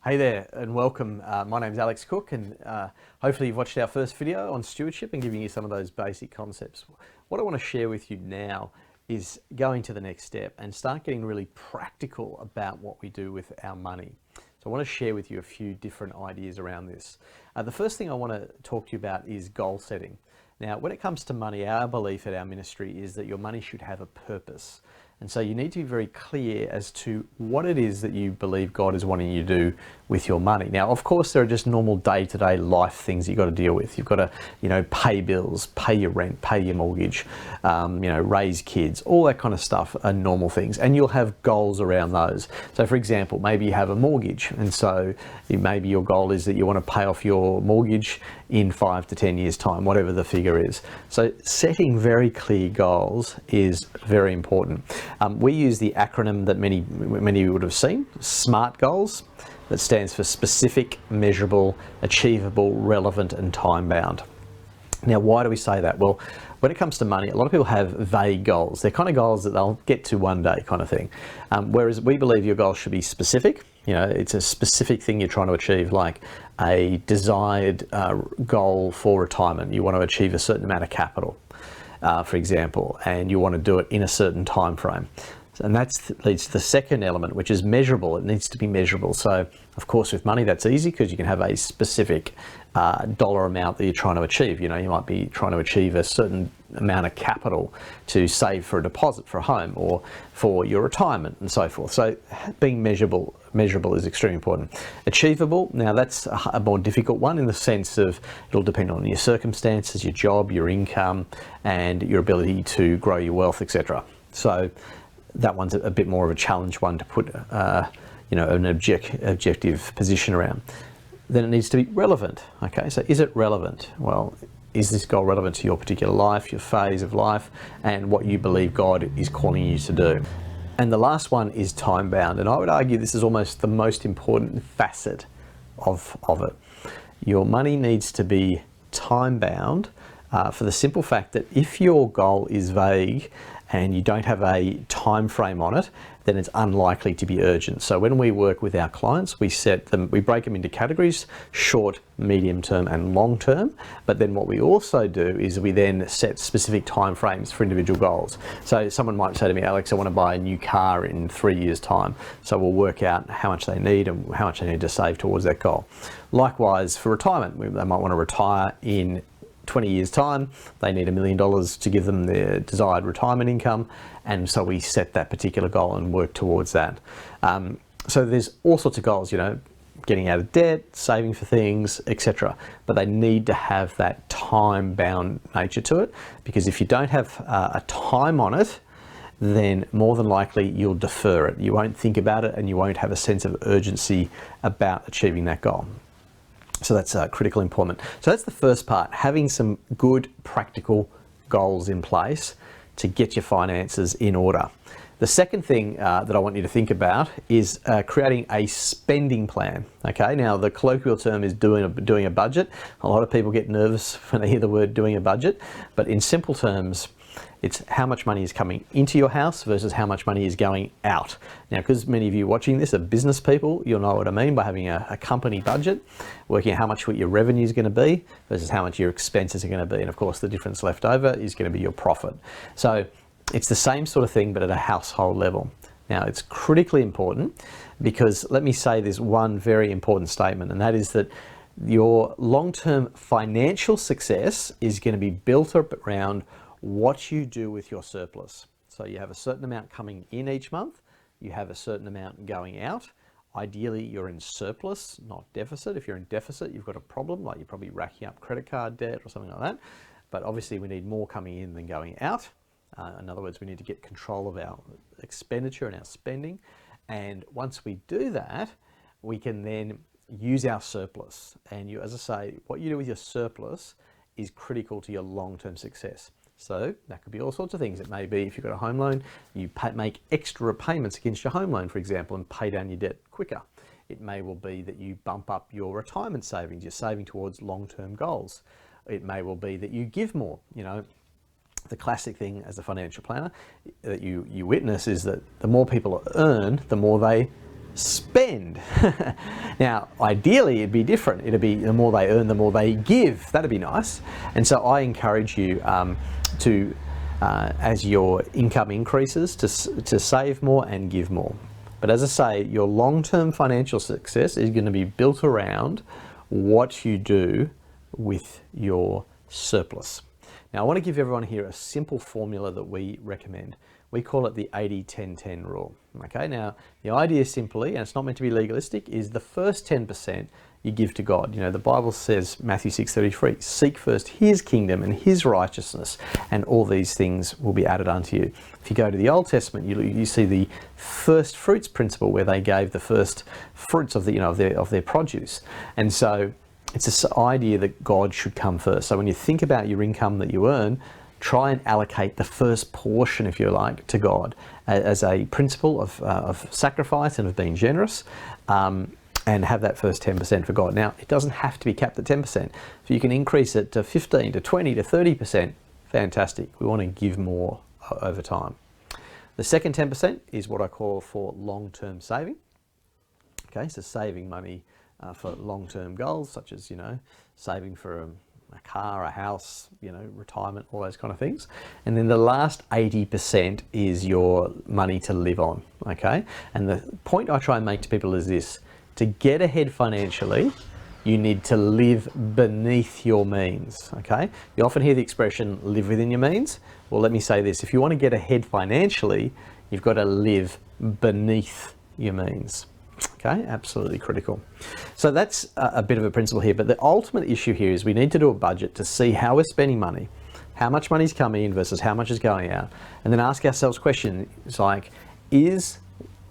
Hey there and welcome. My name's Alex Cook and hopefully you've watched our first video on stewardship and giving you some of those basic concepts. What I want to share with you now is going to the next step and start getting really practical about what we do with our money. So I want to share with you a few different ideas around this. The first thing I want to talk to you about is goal setting. Now, when it comes to money, our belief at our ministry is that your money should have a purpose. And so you need to be very clear as to what it is that you believe God is wanting you to do with your money. Now, of course, there are just normal day-to-day life things you've got to deal with. You've got to, pay bills, pay your rent, pay your mortgage, raise kids, all that kind of stuff are normal things. And you'll have goals around those. So for example, maybe you have a mortgage. And so maybe your goal is that you want to pay off your mortgage in 5 to 10 years time, whatever the figure is. So setting very clear goals is very important. We use the acronym that many of you would have seen, SMART goals, that stands for specific, measurable, achievable, relevant, and time-bound. Now, why do we say that? Well, when it comes to money, a lot of people have vague goals. They're kind of goals that they'll get to one day kind of thing. Whereas we believe your goals should be specific. It's a specific thing you're trying to achieve, like a desired goal for retirement. You want to achieve a certain amount of capital, for example, and you want to do it in a certain time frame. And that leads to the second element, which is measurable. It needs to be measurable. So, of course, with money, that's easy because you can have a specific dollar amount that you're trying to achieve. You might be trying to achieve a certain amount of capital to save for a deposit for a home or for your retirement and so forth. So being measurable is extremely important. Achievable, now that's a more difficult one in the sense of it'll depend on your circumstances, your job, your income, and your ability to grow your wealth, etc. So that one's a bit more of a challenge one to put an objective position around. Then it needs to be relevant. Okay, so is it relevant? Well, is this goal relevant to your particular life, your phase of life, and what you believe God is calling you to do? And the last one is time bound, and I would argue this is almost the most important facet of it. Your money needs to be time bound for the simple fact that if your goal is vague and you don't have a time frame on it, then it's unlikely to be urgent. So when we work with our clients, we break them into categories: short, medium term, and long term. But then what we also do is we then set specific time frames for individual goals. So someone might say to me, Alex, I want to buy a new car in 3 years' time. So we'll work out how much they need and how much they need to save towards that goal. Likewise, for retirement, they might want to retire in 20 years time. They need $1 million to give them their desired retirement income, and so we set that particular goal and work towards that. So there's all sorts of goals, getting out of debt, saving for things, etc. But they need to have that time-bound nature to it, because if you don't have a time on it, then more than likely you'll defer it. You won't think about it and you won't have a sense of urgency about achieving that goal. So that's critical important. So that's the first part, having some good practical goals in place to get your finances in order. The second thing that I want you to think about is creating a spending plan. Okay, now the colloquial term is doing a budget. A lot of people get nervous when they hear the word doing a budget, but in simple terms, it's how much money is coming into your house versus how much money is going out. Now, because many of you watching this are business people, you'll know what I mean by having a company budget, working out how much what your revenue is going to be versus how much your expenses are going to be. And of course, the difference left over is going to be your profit. So it's the same sort of thing, but at a household level. Now, it's critically important because let me say this one very important statement, and that is that your long-term financial success is going to be built up around what you do with your surplus. So you have a certain amount coming in each month, you have a certain amount going out. Ideally, you're in surplus, not deficit. If you're in deficit, you've got a problem, like you're probably racking up credit card debt or something like that. But obviously, we need more coming in than going out. In other words, we need to get control of our expenditure and our spending. And once we do that, we can then use our surplus. And you, as I say, what you do with your surplus is critical to your long-term success. So that could be all sorts of things. It may be if you've got a home loan, you make extra repayments against your home loan, for example, and pay down your debt quicker. It may well be that you bump up your retirement savings, you're saving towards long-term goals. It may well be that you give more. The classic thing as a financial planner that you witness is that the more people earn, the more they spend. Now, ideally, it'd be different. It'd be the more they earn, the more they give. That'd be nice. And so I encourage you to, as your income increases, to save more and give more. But as I say, your long-term financial success is going to be built around what you do with your surplus. Now, I want to give everyone here a simple formula that we recommend. We call it the 80-10-10 rule. Okay, now the idea simply, and it's not meant to be legalistic, is the first 10% you give to God. You know, the Bible says, Matthew 6:33, seek first his kingdom and his righteousness, and all these things will be added unto you. If you go to the Old Testament, you see the first fruits principle, where they gave the first fruits of their produce. And so it's this idea that God should come first. So when you think about your income that you earn, try and allocate the first portion, if you like, to God as a principle of sacrifice and of being generous, and have that first 10% for God. Now, it doesn't have to be capped at 10%. If you can increase it to 15, to 20, to 30%, fantastic. We want to give more over time. The second 10% is what I call for long-term saving. Okay, so saving money for long-term goals, such as, saving for a car, a house, retirement, all those kind of things. And then the last 80% is your money to live on, okay? And the point I try and make to people is this: to get ahead financially, you need to live beneath your means, okay? You often hear the expression, live within your means. Well, let me say this: if you want to get ahead financially, you've got to live beneath your means. Okay, absolutely critical. So that's a bit of a principle here, but the ultimate issue here is we need to do a budget to see how we're spending money, how much money's coming in versus how much is going out, and then ask ourselves questions like, is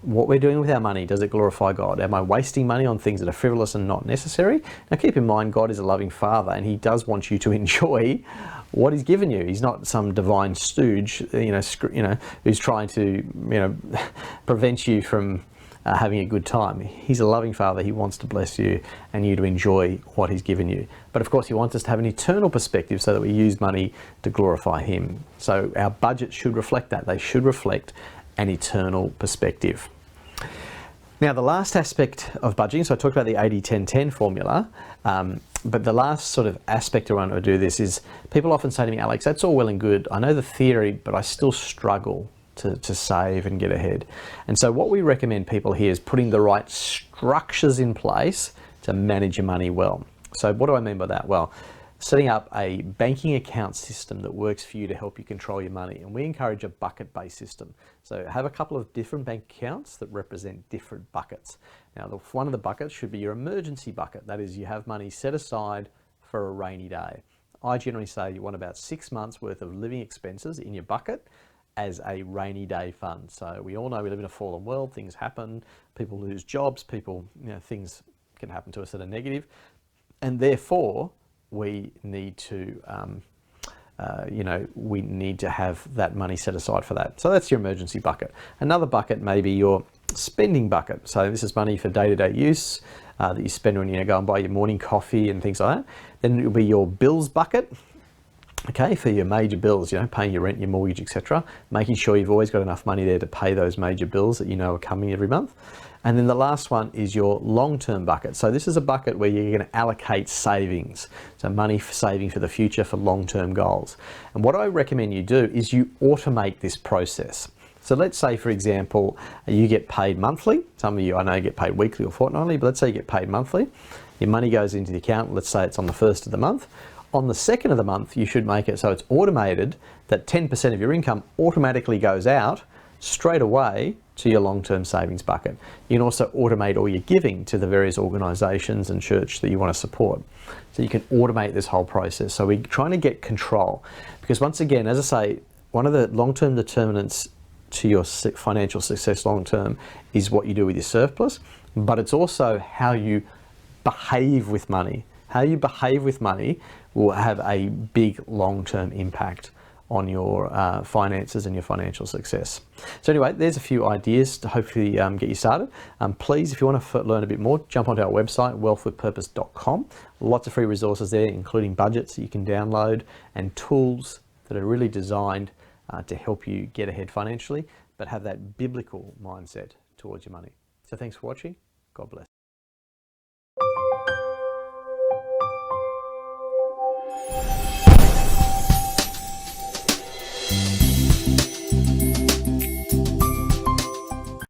what we're doing with our money, does it glorify God? Am I wasting money on things that are frivolous and not necessary? Now keep in mind, God is a loving Father, and he does want you to enjoy what he's given you. He's not some divine stooge, who's trying to, prevent you from having a good time. He's a loving Father. He wants to bless you and you to enjoy what he's given you. But of course, he wants us to have an eternal perspective so that we use money to glorify him. So our budgets should reflect that. They should reflect an eternal perspective. Now, the last aspect of budgeting, so I talked about the 80-10-10 formula, but the last sort of aspect around to do this is, people often say to me, Alex, that's all well and good. I know the theory, but I still struggle to save and get ahead. And so what we recommend people here is putting the right structures in place to manage your money well. So what do I mean by that? Well, setting up a banking account system that works for you to help you control your money. And we encourage a bucket-based system. So have a couple of different bank accounts that represent different buckets. Now, one of the buckets should be your emergency bucket. That is, you have money set aside for a rainy day. I generally say you want about 6 months worth of living expenses in your bucket as a rainy day fund. So we all know we live in a fallen world, things happen, people lose jobs, things can happen to us that are negative, and therefore we need to have that money set aside for that. So that's your emergency bucket. Another bucket may be your spending bucket. So this is money for day-to-day use that you spend when you go and buy your morning coffee and things like that. Then it'll be your bills bucket. Okay, for your major bills, paying your rent, your mortgage, etc. Making sure you've always got enough money there to pay those major bills that are coming every month. And then the last one is your long-term bucket. So this is a bucket where you're going to allocate savings. So money for saving for the future, for long-term goals. And what I recommend you do is you automate this process. So let's say, for example, you get paid monthly. Some of you, I know, get paid weekly or fortnightly, but let's say you get paid monthly. Your money goes into the account. Let's say it's on the 1st of the month. On the 2nd of the month, you should make it so it's automated that 10% of your income automatically goes out straight away to your long-term savings bucket. You can also automate all your giving to the various organisations and church that you want to support. So you can automate this whole process. So we're trying to get control, because once again, as I say, one of the long-term determinants to your financial success long-term is what you do with your surplus, but it's also how you behave with money. How you behave with money will have a big long-term impact on your finances and your financial success. So anyway, there's a few ideas to hopefully get you started. Please, if you want to learn a bit more, jump onto our website, wealthwithpurpose.com. Lots of free resources there, including budgets that you can download and tools that are really designed to help you get ahead financially, but have that biblical mindset towards your money. So thanks for watching. God bless.